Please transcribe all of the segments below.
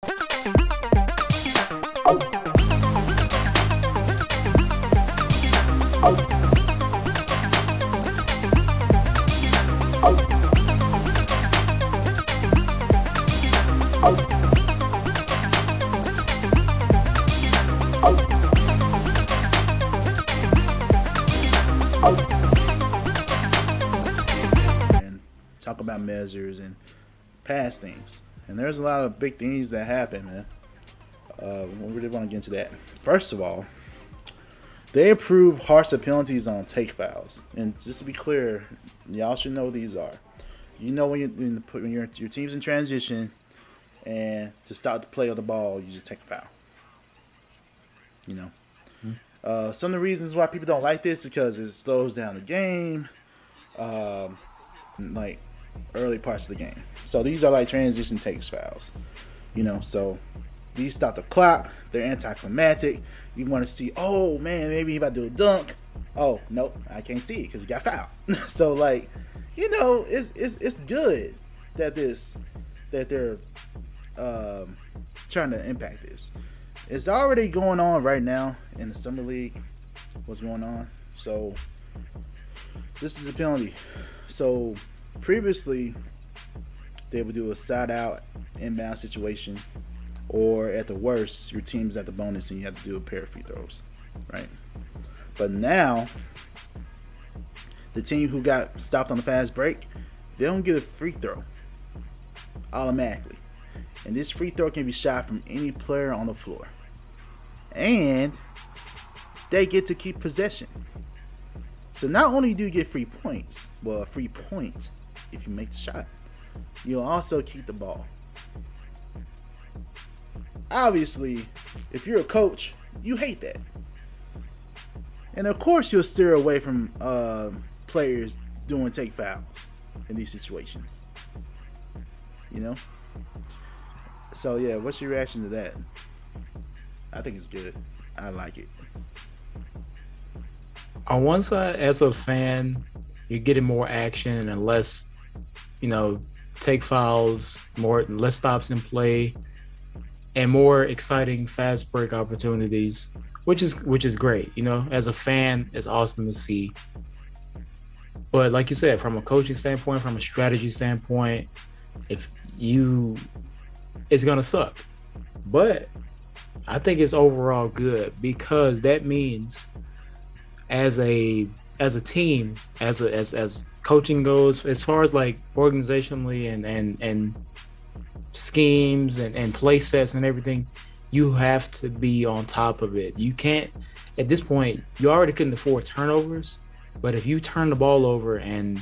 Talk about measures and past things, and there's a lot of big things that happen, man. We really want to get into that. First of all, they approve harsher penalties on take fouls, and just to be clear, y'all should know what these are. You know when your team's in transition, and to stop the play of the ball, you just take a foul. You know, some of the reasons why people don't like this is because it slows down the game. Like early parts of the game. So these are like transition takes fouls. You know, so these stop the clock. They're anticlimactic. You want to see, oh man, maybe he about to do a dunk. Oh, nope, I can't see it because he got fouled. So like, you know, it's good that they're trying to impact this. It's already going on right now in the summer league. What's going on? So this is the penalty. So previously, they would do a side out inbound situation, or at the worst, your team's at the bonus and you have to do a pair of free throws, right? But now, the team who got stopped on the fast break, they don't get a free throw automatically. And this free throw can be shot from any player on the floor. And they get to keep possession. So not only do you get free points, well, a free point if you make the shot, you'll also keep the ball. Obviously, if you're a coach, you hate that. And of course, you'll steer away from players doing take fouls in these situations. You know? So yeah, what's your reaction to that? I think it's good. I like it. On one side, as a fan, you're getting more action and less, take fouls, less stops in play, and more exciting fast break opportunities, which is great. As a fan, it's awesome to see. But like you said, from a coaching standpoint, from a strategy standpoint, it's gonna suck. But I think it's overall good, because that means as a team, as coaching goes, as far as like organizationally and schemes and play sets and everything, you have to be on top of it. You can't, at this point, you already couldn't afford turnovers, but if you turn the ball over and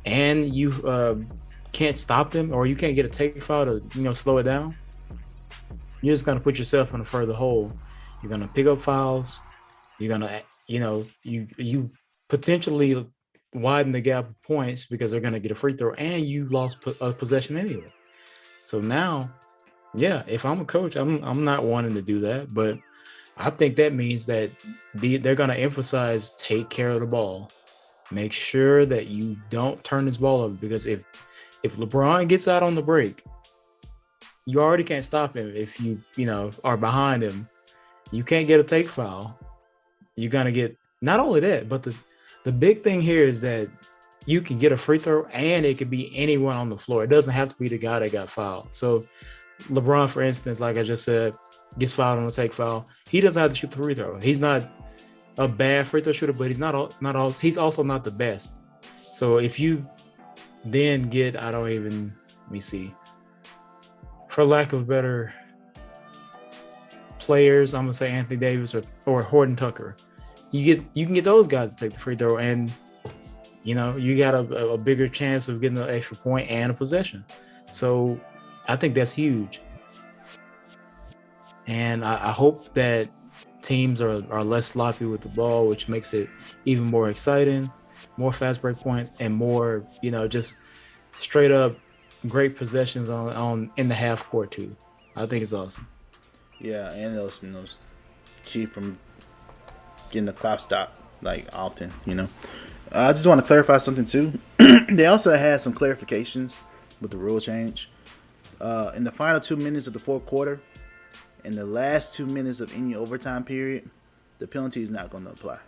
you can't stop them, or you can't get a take foul to slow it down, you're just gonna put yourself in a further hole. You're gonna pick up fouls. You're gonna you potentially widen the gap of points because they're gonna get a free throw, and you lost a possession anyway. So now, yeah, if I'm a coach, I'm not wanting to do that, but I think that means that they're gonna emphasize take care of the ball. Make sure that you don't turn this ball over, because if LeBron gets out on the break, you already can't stop him. If you are behind him, you can't get a take foul. You're gonna get, not only that, but the big thing here is that you can get a free throw, and it could be anyone on the floor. It doesn't have to be the guy that got fouled. So LeBron, for instance, like I just said, gets fouled on a take foul. He doesn't have to shoot the free throw. He's not a bad free throw shooter, but he's he's also not the best. So if you then get, let me see, for lack of better players, I'm gonna say Anthony Davis or Horton Tucker. You can get those guys to take the free throw, and you got a bigger chance of getting an extra point and a possession. So I think that's huge. And I hope that teams are less sloppy with the ball, which makes it even more exciting, more fast break points, and more, just straight up great possessions on in the half court too. I think it's awesome. Yeah, and those keep from getting the clock stop like often. I just want to clarify something too. They also had some clarifications with the rule change. in the final 2 minutes of the fourth quarter, in the last 2 minutes of any overtime period, the penalty is not going to apply.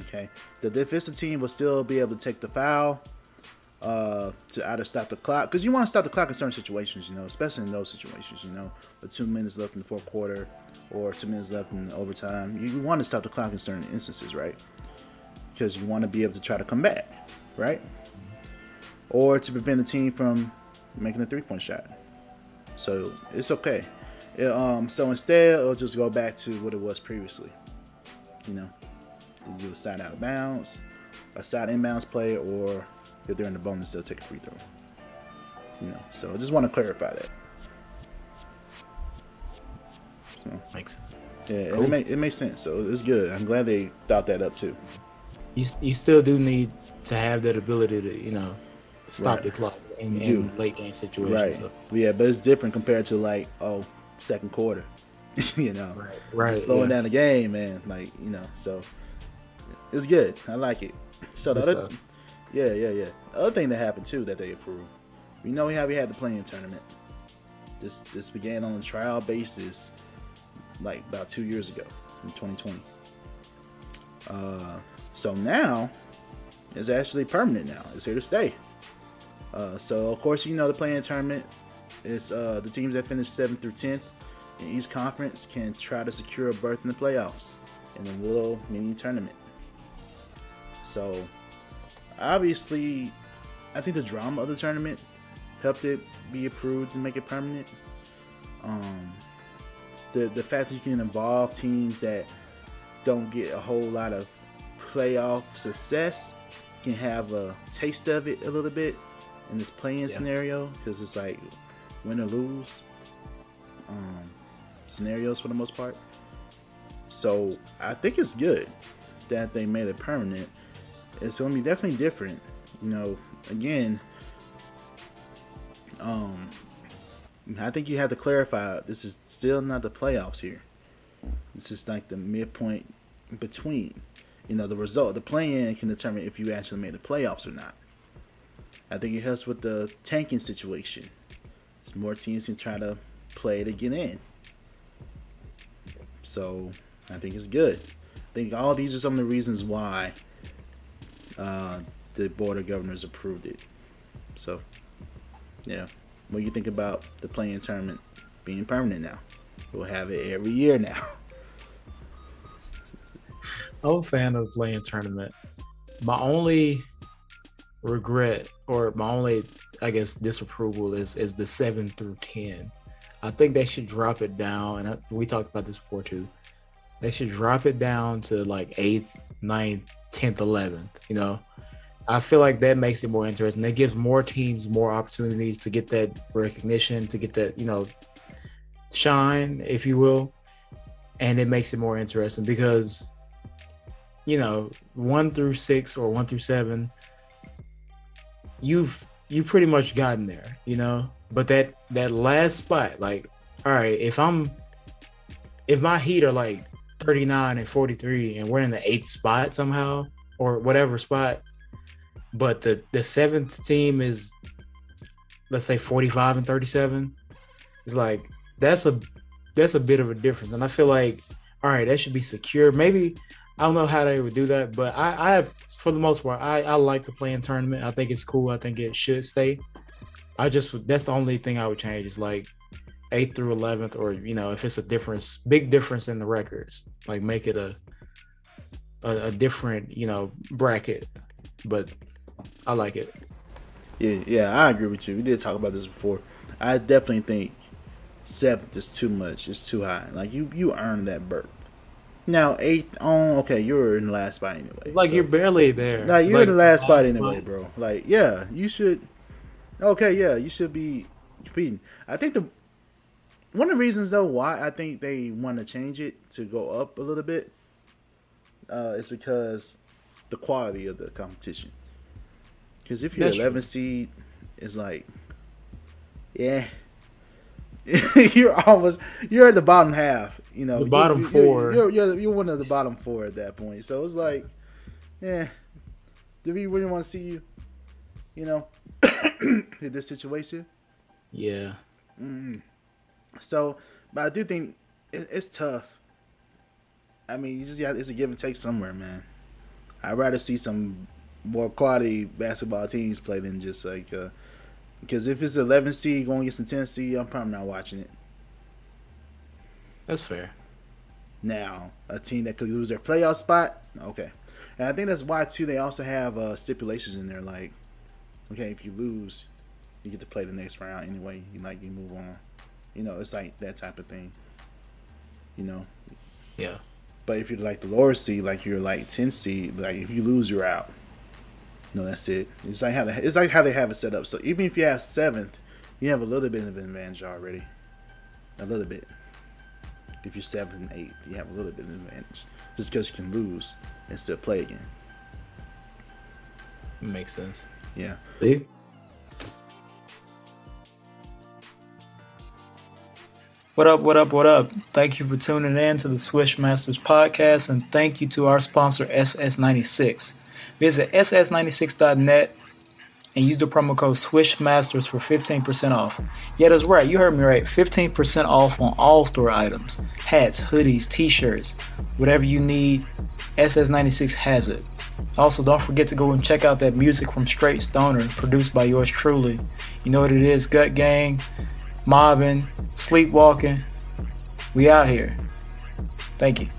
Okay, the defensive team will still be able to take the foul to either stop the clock, because you want to stop the clock in certain situations, especially in those situations, with 2 minutes left in the fourth quarter or 2 minutes left in overtime. You want to stop the clock in certain instances, right? Because you want to be able to try to come back, right? Or to prevent the team from making a 3-point shot. So it's okay. So instead, it'll just go back to what it was previously. You do a side out of bounds, a side inbounds play, or if they're in the bonus, they'll take a free throw. So I just want to clarify that. So makes sense. Yeah, cool. it makes sense. So it's good. I'm glad they thought that up too. You still do need to have that ability to stop the clock in late game situations. Right. So. Yeah, but it's different compared to second quarter. Right. Just slowing down the game, man. So it's good. I like it. So the other, yeah. The other thing that happened too that they approved. We had the playing tournament. This began on a trial basis, about 2 years ago in 2020. So now it's actually permanent. Now it's here to stay. So of course the playing tournament is the teams that finish 7th through 10th in each conference can try to secure a berth in the playoffs in a little mini tournament. So obviously, I think the drama of the tournament helped it be approved and make it permanent. The fact that you can involve teams that don't get a whole lot of playoff success can have a taste of it a little bit in this playing scenario, because it's like win or lose scenarios for the most part. So I think it's good that they made it permanent. It's going to be definitely different. Again, I think you have to clarify, this is still not the playoffs here. This is like the midpoint between. The result, the play-in can determine if you actually made the playoffs or not. I think it helps with the tanking situation. So more teams can try to play to get in. So I think it's good. I think all these are some of the reasons why the Board of Governors approved it. So, yeah. What do you think about the play-in tournament being permanent now? We'll have it every year now. I'm a fan of the play-in tournament. My only regret, or my only, I guess, disapproval is the 7 through 10. I think they should drop it down, and we talked about this before too. They should drop it down to 8th, 9th, 10th, 11th. I feel like that makes it more interesting. That gives more teams more opportunities to get that recognition, to get that, shine, if you will. And it makes it more interesting because, 1 through 6 or 1 through 7, you've pretty much gotten there, But that last spot, all right, if my Heat are 39 and 43 and we're in the 8th spot somehow or whatever spot, but the 7th team is, let's say, 45 and 37, it's that's a bit of a difference. And I feel like, all right, that should be secure. Maybe, I don't know how they would do that, but I for the most part, I like the play-in tournament. I think it's cool. I think it should stay. That's the only thing I would change is 8th through 11th, or if it's a big difference in the records, make it a different bracket. But I like it. Yeah, I agree with you. We did talk about this before. I definitely think 7th is too much. It's too high. You earned that berth. Now 8th on, okay, you're in the last spot anyway. You're barely there. You're in the last spot anyway, bro. Yeah, you should. Okay, yeah, you should be competing. I think one of the reasons though why I think they want to change it to go up a little bit is because the quality of the competition. Because if you're 11 seed, it's yeah, you're at the bottom half. The bottom four. You're one of the bottom 4 at that point. So it's yeah, do we really want to see you, in this situation? Yeah. So, but I do think it's tough. I mean, you just it's a give and take somewhere, man. I'd rather see some more quality basketball teams play than just like because if it's 11 seed going against a 10 seed, I'm probably not watching it. That's fair. Now, a team that could lose their playoff spot, okay. And I think that's why too they also have stipulations in there like, okay, if you lose, you get to play the next round anyway. You move on. You know, it's like that type of thing. You know. Yeah. But if you're like the lower seed, like you're like 10 seed, like if you lose, you're out. No, that's it. It's like how they have it set up. So even if you have 7th, you have a little bit of an advantage already. A little bit. If you're 7th and 8th, you have a little bit of an advantage. Just because you can lose and still play again. Makes sense. Yeah. See? What up? Thank you for tuning in to the Swish Masters Podcast, and thank you to our sponsor, SS96. Visit ss96.net and use the promo code Swish Masters for 15% off. Yeah, that's right. You heard me right. 15% off on all store items. Hats, hoodies, t-shirts, whatever you need, SS96 has it. Also, don't forget to go and check out that music from Straight Stoner, produced by yours truly. You know what it is, Gut Gang, mobbing, sleepwalking. We out here. Thank you.